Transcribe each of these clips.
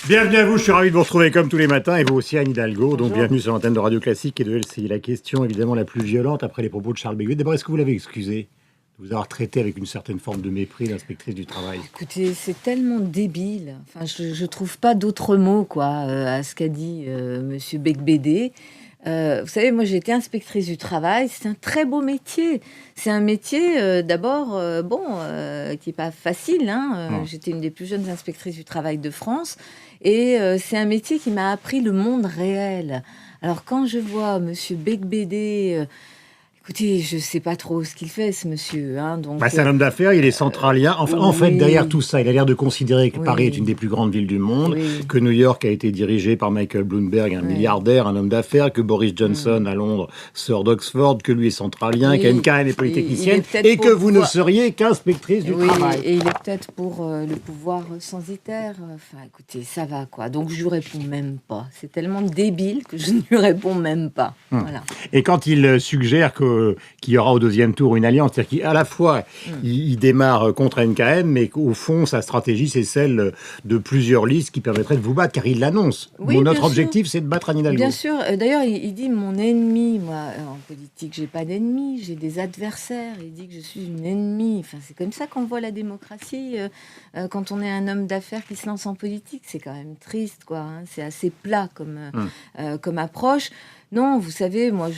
Bienvenue à vous, je suis ravi de vous retrouver comme tous les matins, et vous aussi Anne Hidalgo. Bonjour. Donc bienvenue sur l'antenne de Radio Classique et de LCI. La question évidemment la plus violente après les propos de Charles Béguet. D'abord, est-ce que vous l'avez excusé de vous avoir traité avec une certaine forme de mépris l'inspectrice du travail? Écoutez, c'est tellement débile. Enfin, je trouve pas d'autres mots à ce qu'a dit Monsieur Becbédé. Vous savez, moi j'ai été inspectrice du travail. C'est un très beau métier. C'est un métier d'abord qui est pas facile. J'étais une des plus jeunes inspectrices du travail de France, et c'est un métier qui m'a appris le monde réel. Alors quand je vois Monsieur Becbédé, écoutez, je sais pas trop ce qu'il fait, ce monsieur. C'est un homme d'affaires, il est centralien. En fait, oui. derrière tout ça, il a l'air de considérer que Oui. Paris est une des plus grandes villes du monde, Oui. que New York a été dirigé par Michael Bloomberg, un milliardaire, un homme d'affaires, que Boris Johnson à Londres sort d'Oxford, que lui est centralien, Oui. qu'Anne Karen est Il est polytechnicienne, peut-être et que pour vous ne seriez qu'inspectrice du Oui, travail. et il est peut-être pour le pouvoir censitaire. Enfin, écoutez, ça va quoi. Donc je lui réponds même pas. C'est tellement débile que je ne lui réponds même pas. Voilà. Et quand il suggère qu'il y aura au deuxième tour une alliance, c'est-à-dire qu'à la fois il démarre contre NKM, mais qu'au fond sa stratégie c'est celle de plusieurs listes qui permettraient de vous battre, car il l'annonce. Oui, Notre bien objectif c'est de battre Anne Hidalgo. Bien sûr. D'ailleurs, il dit mon ennemi. Moi, en politique, j'ai pas d'ennemis, j'ai des adversaires. Il dit que je suis une ennemie. Enfin, c'est comme ça qu'on voit la démocratie. Quand on est un homme d'affaires qui se lance en politique, c'est quand même triste, quoi. C'est assez plat comme approche. Non, vous savez, moi,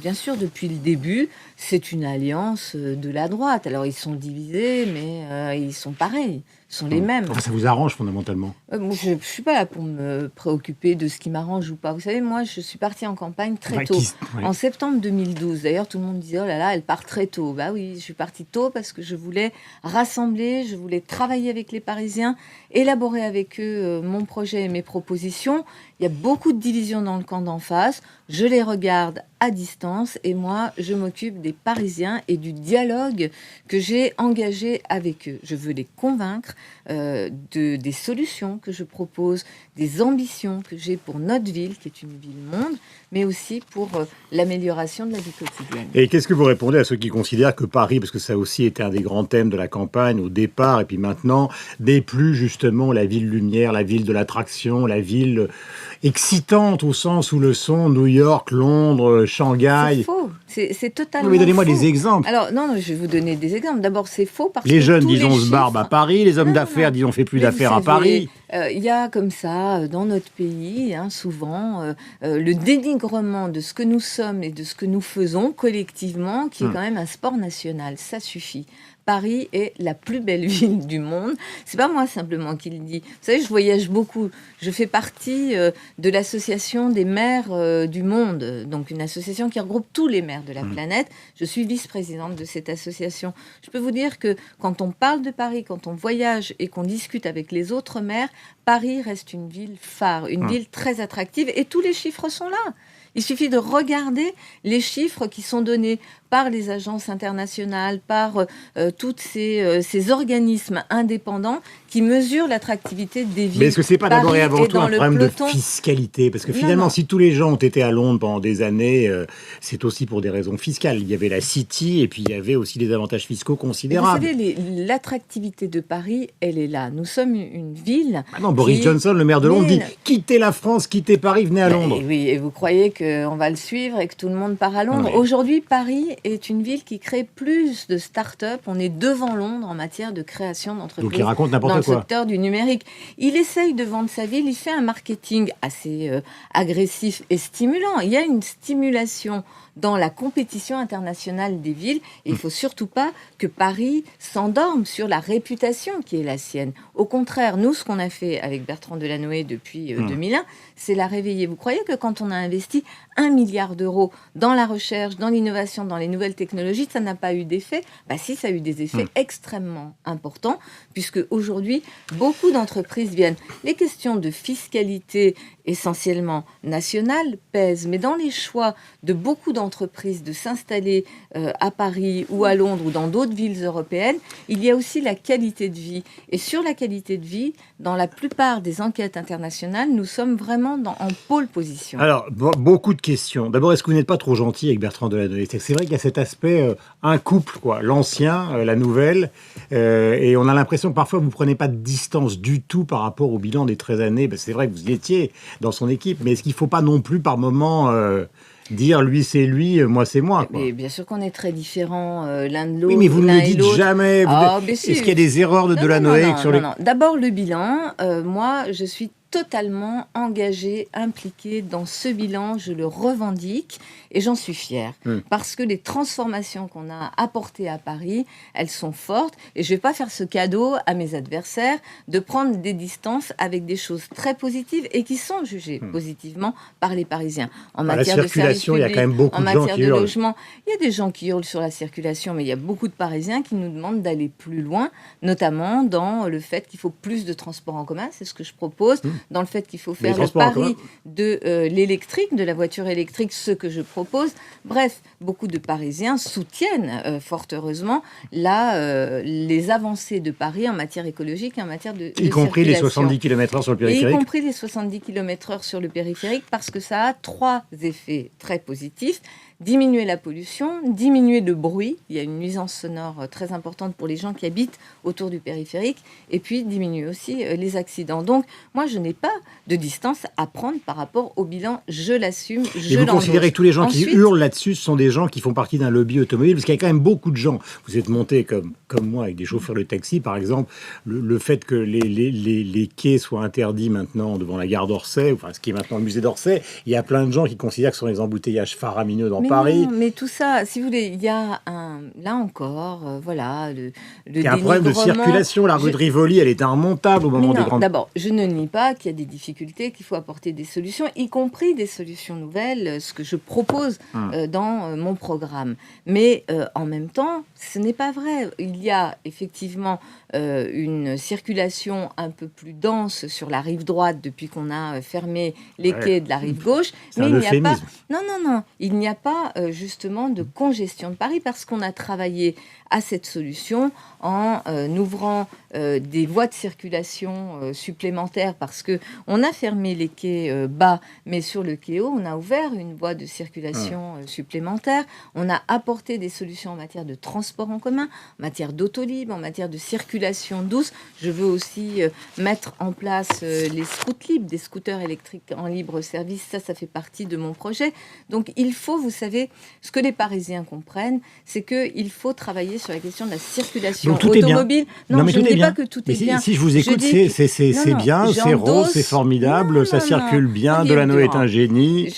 bien sûr, depuis le début, c'est une alliance de la droite. Alors, ils sont divisés, mais ils sont pareils. Ils sont les mêmes. Enfin, ça vous arrange fondamentalement. Moi, je ne suis pas là pour me préoccuper de ce qui m'arrange ou pas. Vous savez, moi, je suis partie en campagne très tôt. En septembre 2012. D'ailleurs, tout le monde disait, oh là là, elle part très tôt. Bah oui, je suis partie tôt parce que je voulais rassembler, je voulais travailler avec les Parisiens, élaborer avec eux mon projet et mes propositions. Il y a beaucoup de divisions dans le camp d'en face. Je les regarde à distance et moi, je m'occupe des Parisiens et du dialogue que j'ai engagé avec eux. Je veux les convaincre des solutions que je propose, des ambitions que j'ai pour notre ville, qui est une ville-monde, mais aussi pour l'amélioration de la vie quotidienne. Et qu'est-ce que vous répondez à ceux qui considèrent que Paris, parce que ça aussi était un des grands thèmes de la campagne au départ, et puis maintenant, n'est plus justement la ville lumière, la ville de l'attraction, la ville excitante au sens où le sont New York, Londres, Shanghai? C'est faux, c'est totalement Non, mais donnez-moi faux. des exemples. Alors, non, je vais vous donner des exemples. D'abord, c'est faux parce que les jeunes, tous disons, les se barbent à chiffres... Paris, les hommes d'affaires, disons, fait plus Mais d'affaires vous à Paris. Il y a comme ça, dans notre pays, souvent, le dénigrement de ce que nous sommes et de ce que nous faisons collectivement, qui est quand même un sport national. Ça suffit. Paris est la plus belle ville du monde. C'est pas moi simplement qui le dis. Vous savez, je voyage beaucoup. Je fais partie de l'association des maires du monde, donc une association qui regroupe tous les maires de la planète. Je suis vice-présidente de cette association. Je peux vous dire que quand on parle de Paris, quand on voyage et qu'on discute avec les autres maires, Paris reste une ville phare, une ville très attractive, et tous les chiffres sont là. Il suffit de regarder les chiffres qui sont donnés par les agences internationales, par tous ces organismes indépendants qui mesurent l'attractivité des villes. Mais est-ce que c'est pas d'abord et avant tout un problème de fiscalité? Parce que finalement, non. Si tous les gens ont été à Londres pendant des années, c'est aussi pour des raisons fiscales. Il y avait la City et puis il y avait aussi des avantages fiscaux considérables. Vous savez, l'attractivité de Paris, elle est là. Nous sommes une ville... Boris Johnson, le maire de Londres, dit « Quittez la France, quittez Paris, venez à Londres ». Oui, et vous croyez qu'on va le suivre et que tout le monde part à Londres? Aujourd'hui, Paris est une ville qui crée plus de start-up. On est devant Londres en matière de création d'entreprises. Donc il raconte n'importe quoi. Dans le secteur du numérique. Il essaye de vendre sa ville, il fait un marketing assez agressif et stimulant. Il y a une stimulation dans la compétition internationale des villes. Et il ne faut surtout pas que Paris s'endorme sur la réputation qui est la sienne. Au contraire, nous, ce qu'on a fait avec Bertrand Delanoë depuis 2001, c'est la réveiller. Vous croyez que quand on a investi 1 milliard d'euros dans la recherche, dans l'innovation, dans les nouvelles technologies, ça n'a pas eu d'effet? Si, ça a eu des effets extrêmement importants, puisque aujourd'hui, beaucoup d'entreprises viennent. Les questions de fiscalité essentiellement nationale pèsent, mais dans les choix de beaucoup d'entreprises de s'installer à Paris ou à Londres ou dans d'autres villes européennes, il y a aussi la qualité de vie. Et sur la qualité de vie, dans la plupart des enquêtes internationales, nous sommes vraiment en pôle position. Alors, beaucoup beaucoup de questions. D'abord, est-ce que vous n'êtes pas trop gentil avec Bertrand Delanoë? C'est vrai qu'il y a cet aspect, un couple, quoi, l'ancien, la nouvelle, et on a l'impression que parfois vous ne prenez pas de distance du tout par rapport au bilan des 13 années. Ben, c'est vrai que vous y étiez dans son équipe, mais est-ce qu'il ne faut pas non plus par moment dire lui c'est lui, moi c'est moi, quoi? Mais bien sûr qu'on est très différents l'un de l'autre. Oui, mais vous ne le dites jamais. Mais Est-ce qu'il y a des erreurs de Delanoë sur les... Non. D'abord, le bilan. Moi, je suis totalement engagée, impliquée dans ce bilan. Je le revendique et j'en suis fière. Parce que les transformations qu'on a apportées à Paris, elles sont fortes. Et je ne vais pas faire ce cadeau à mes adversaires de prendre des distances avec des choses très positives et qui sont jugées positivement par les Parisiens. En matière de circulation, il y a quand même beaucoup de gens qui hurlent. Logement, il y a des gens qui hurlent sur la circulation, mais il y a beaucoup de Parisiens qui nous demandent d'aller plus loin, notamment dans le fait qu'il faut plus de transports en commun, c'est ce que je propose, dans le fait qu'il faut faire le pari de l'électrique, de la voiture électrique, ce que je propose. Bref, beaucoup de Parisiens soutiennent, fort heureusement, les avancées de Paris en matière écologique et en matière de y compris les 70 km/h sur le périphérique. Y compris les 70 km/h sur le périphérique, parce que ça a 3 effets très positifs. Diminuer la pollution, diminuer le bruit. Il y a une nuisance sonore très importante pour les gens qui habitent autour du périphérique. Et puis, diminuer aussi les accidents. Donc, moi, je n'ai pas de distance à prendre par rapport au bilan. Je l'assume, je l'endosse. Et vous considérez que tous les gens qui hurlent là-dessus, ce sont des gens qui font partie d'un lobby automobile? Parce qu'il y a quand même beaucoup de gens. Vous êtes montés comme moi, avec des chauffeurs de taxi, par exemple. Le fait que les quais soient interdits maintenant devant la gare d'Orsay, enfin, ce qui est maintenant le musée d'Orsay, il y a plein de gens qui considèrent que ce sont des embouteillages faramineux dans Paris. Non, mais tout ça, si vous voulez, il y a là encore, voilà, le il y a un problème de circulation. La rue de Rivoli, elle est inremontable au moment des grandes... D'abord, je ne nie pas qu'il y a des difficultés, qu'il faut apporter des solutions, y compris des solutions nouvelles, ce que je propose dans mon programme. Mais en même temps, ce n'est pas vrai. Il y a effectivement une circulation un peu plus dense sur la rive droite depuis qu'on a fermé les quais de la rive gauche. Mais il n'y a pas... Non, il n'y a pas justement de congestion de Paris parce qu'on a travaillé à cette solution en ouvrant des voies de circulation supplémentaires parce qu'on a fermé les quais bas, mais sur le quai haut, on a ouvert une voie de circulation supplémentaire. On a apporté des solutions en matière de transport en commun, en matière d'autolib, en matière de circulation douce. Je veux aussi mettre en place les scouts libres, des scooters électriques en libre service. Ça fait partie de mon projet. Donc il faut, vous savez, ce que les Parisiens comprennent, c'est qu'il faut travailler sur la question de la circulation automobile. Non, mais je ne dis pas que tout est bien. Si je vous écoute, c'est bien, c'est rose, c'est formidable, ça circule bien, Delanoë est un génie.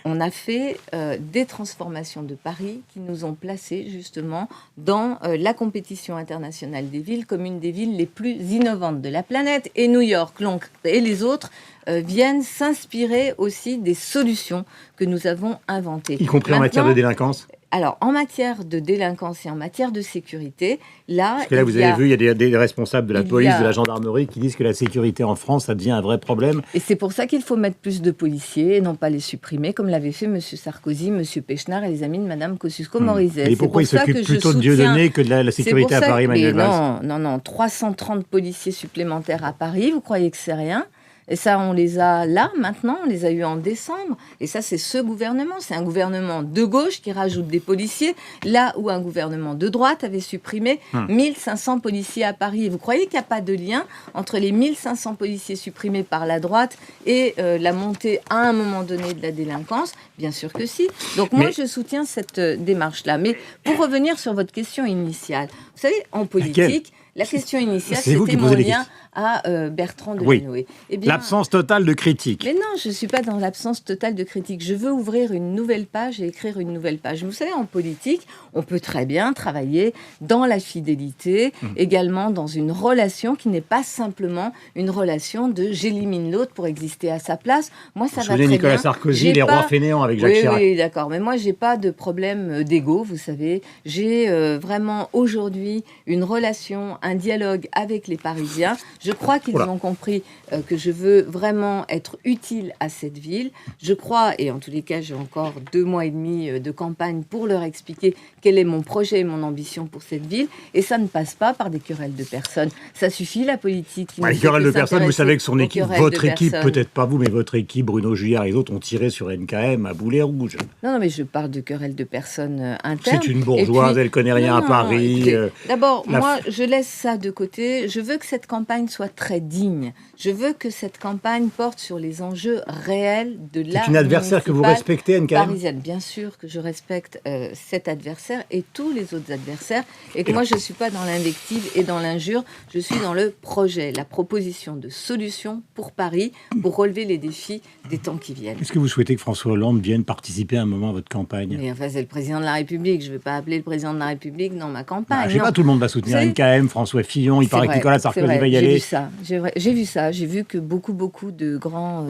On a fait des transformations de Paris qui nous ont placés justement dans la compétition internationale des villes comme une des villes les plus innovantes de la planète. Et New York, Londres et les autres viennent s'inspirer aussi des solutions que nous avons inventées. Y compris en matière de délinquance ? Alors, en matière de délinquance et en matière de sécurité, là... Parce que là, vous avez vu, il y a des responsables de la police, de la gendarmerie qui disent que la sécurité en France, ça devient un vrai problème. Et c'est pour ça qu'il faut mettre plus de policiers et non pas les supprimer, comme l'avait fait M. Sarkozy, M. Péchenard et les amis de Mme Kosciusko-Morizet. Et pourquoi ils s'occupent plutôt de Dieudonné que de la sécurité à Paris, Manuel Valls ? Non, 330 policiers supplémentaires à Paris, vous croyez que c'est rien ? Et ça, on les a là, maintenant, on les a eus en décembre. Et ça, c'est ce gouvernement. C'est un gouvernement de gauche qui rajoute des policiers, là où un gouvernement de droite avait supprimé 1500 policiers à Paris. Et vous croyez qu'il n'y a pas de lien entre les 1500 policiers supprimés par la droite et la montée, à un moment donné, de la délinquance ? Bien sûr que si. Donc moi, je soutiens cette démarche-là. Mais pour revenir sur votre question initiale, vous savez, en politique... La question initiale, c'était mon lien à Bertrand Delanoë. Eh bien, l'absence totale de critique. Mais non, je ne suis pas dans l'absence totale de critique. Je veux ouvrir une nouvelle page et écrire une nouvelle page. Vous savez, en politique, on peut très bien travailler dans la fidélité, également dans une relation qui n'est pas simplement une relation de j'élimine l'autre pour exister à sa place. Moi, ça va très bien. Nicolas Sarkozy, les rois fainéants avec Jacques Chirac. Oui, d'accord. Mais moi, je n'ai pas de problème d'ego, vous savez. J'ai vraiment aujourd'hui une relation un dialogue avec les Parisiens. Je crois qu'ils Voilà. ont compris que je veux vraiment être utile à cette ville. Je crois, et en tous les cas, j'ai encore 2 mois et demi de campagne pour leur expliquer quel est mon projet et mon ambition pour cette ville. Et ça ne passe pas par des querelles de personnes. Ça suffit, la politique. Les querelles de personnes, vous savez que son équipe, votre équipe, peut-être pas vous, mais votre équipe, Bruno Juillard et les autres, ont tiré sur NKM à boulet rouge. Non, mais je parle de querelles de personnes internes. C'est une bourgeoise, elle connaît rien à Paris. D'abord, moi, je laisse ça de côté. Je veux que cette campagne soit très digne. Je veux que cette campagne porte sur les enjeux réels de la. C'est une adversaire que vous respectez, NKM? Parisienne, bien sûr que je respecte cet adversaire et tous les autres adversaires. Et que moi, je ne suis pas dans l'invective et dans l'injure. Je suis dans le projet, la proposition de solutions pour Paris, pour relever les défis des temps qui viennent. Est-ce que vous souhaitez que François Hollande vienne participer à un moment à votre campagne? Mais enfin, c'est le président de la République. Je ne vais pas appeler le président de la République dans ma campagne. Je ne sais pas, tout le monde va soutenir NKM, François Fillon. Il paraît que Nicolas Sarkozy va y aller. J'ai vu ça. J'ai vu que beaucoup de grands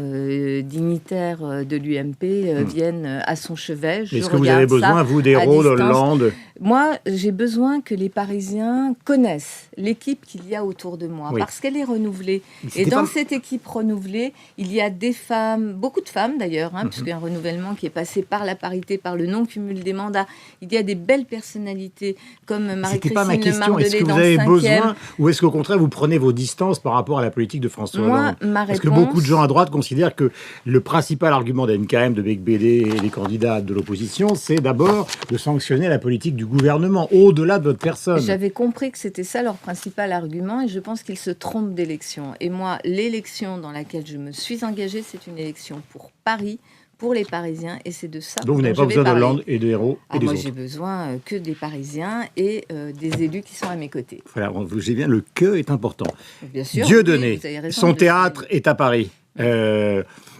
dignitaires de l'UMP viennent à son chevet. Est-ce que vous avez besoin, vous, d'héros d'Hollande? Moi, j'ai besoin que les Parisiens connaissent l'équipe qu'il y a autour de moi, parce qu'elle est renouvelée. Et dans cette équipe renouvelée, il y a des femmes, beaucoup de femmes d'ailleurs, puisqu'il y a un renouvellement qui est passé par la parité, par le non-cumul des mandats. Il y a des belles personnalités comme Marie-Christine Lemardelet est-ce que vous dans avez le 5e. Besoin, ou est-ce qu'au contraire, vous prenez vos distances par rapport à la politique de François Hollande? Parce que beaucoup de gens à droite considèrent que le principal argument d'NKM, de Becbédé et des candidats de l'opposition, c'est d'abord de sanctionner la politique du gouvernement, au-delà de votre personne. J'avais compris que c'était ça leur principal argument et je pense qu'ils se trompent d'élection. Et moi, l'élection dans laquelle je me suis engagée, c'est une élection pour Paris, pour les Parisiens, et c'est de ça. Donc vous n'avez pas besoin d'Hollande et de héros et des moi, autres. J'ai besoin que des Parisiens et des élus qui sont à mes côtés. Voilà, j'ai bien, le que est important. Bien sûr. Dieudonné, son théâtre est à Paris.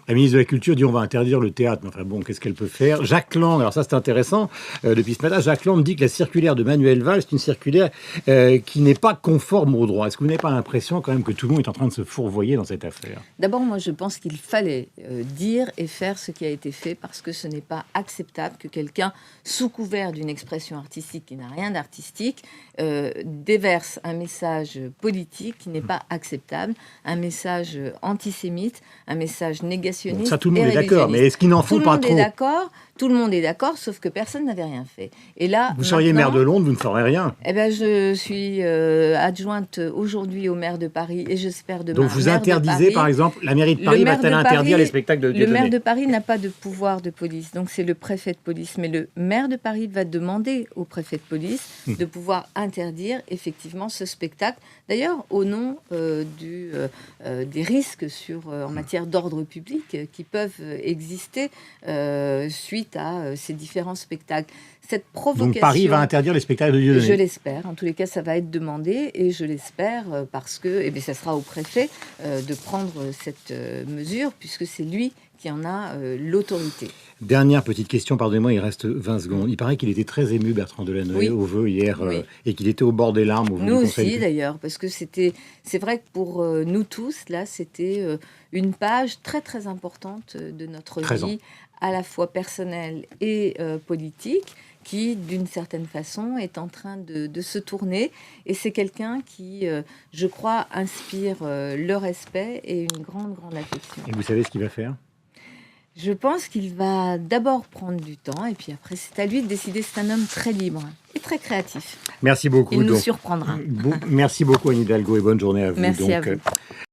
La ministre de la Culture dit on va interdire le théâtre. Mais enfin bon, qu'est-ce qu'elle peut faire? Jacques Lang, alors ça c'est intéressant, depuis ce matin, Jacques Lang dit que la circulaire de Manuel Valls, c'est une circulaire qui n'est pas conforme au droit. Est-ce que vous n'avez pas l'impression quand même que tout le monde est en train de se fourvoyer dans cette affaire? D'abord, moi je pense qu'il fallait dire et faire ce qui a été fait, parce que ce n'est pas acceptable que quelqu'un, sous couvert d'une expression artistique qui n'a rien d'artistique, déverse un message politique qui n'est pas acceptable, un message antisémite, un message négationniste. Bon, ça, tout le monde est d'accord, mais est-ce qu'ils n'en font pas trop? Tout le monde est d'accord, sauf que personne n'avait rien fait. Et là, vous seriez maire de Londres, vous ne ferez rien. Eh ben, je suis adjointe aujourd'hui au maire de Paris et j'espère demain. Donc vous interdisez, par exemple, la mairie de Paris va-t-elle interdire les spectacles de Dieudonné? Le maire de Paris n'a pas de pouvoir de police, donc c'est le préfet de police. Mais le maire de Paris va demander au préfet de police de pouvoir interdire effectivement ce spectacle. D'ailleurs, au nom des risques en matière d'ordre public qui peuvent exister suite à ces différents spectacles. Cette provocation... Donc Paris va interdire les spectacles de Dieudonné? Je l'espère. En tous les cas, ça va être demandé et je l'espère parce que ça sera au préfet de prendre cette mesure puisque c'est lui qui en a l'autorité. Dernière petite question, pardonnez-moi, il reste 20 secondes. Il paraît qu'il était très ému, Bertrand Delanoë, au vœu hier, et qu'il était au bord des larmes. Nous aussi, d'ailleurs, parce que c'est vrai que pour nous tous, là, c'était une page très, très importante de notre vie, à la fois personnelle et politique, qui, d'une certaine façon, est en train de se tourner. Et c'est quelqu'un qui, je crois, inspire le respect et une grande, grande affection. Et vous savez ce qu'il va faire? Je pense qu'il va d'abord prendre du temps et puis après, c'est à lui de décider. C'est un homme très libre et très créatif. Merci beaucoup. Il nous surprendra. Merci beaucoup, Anne Hidalgo, et bonne journée à vous. Merci à vous.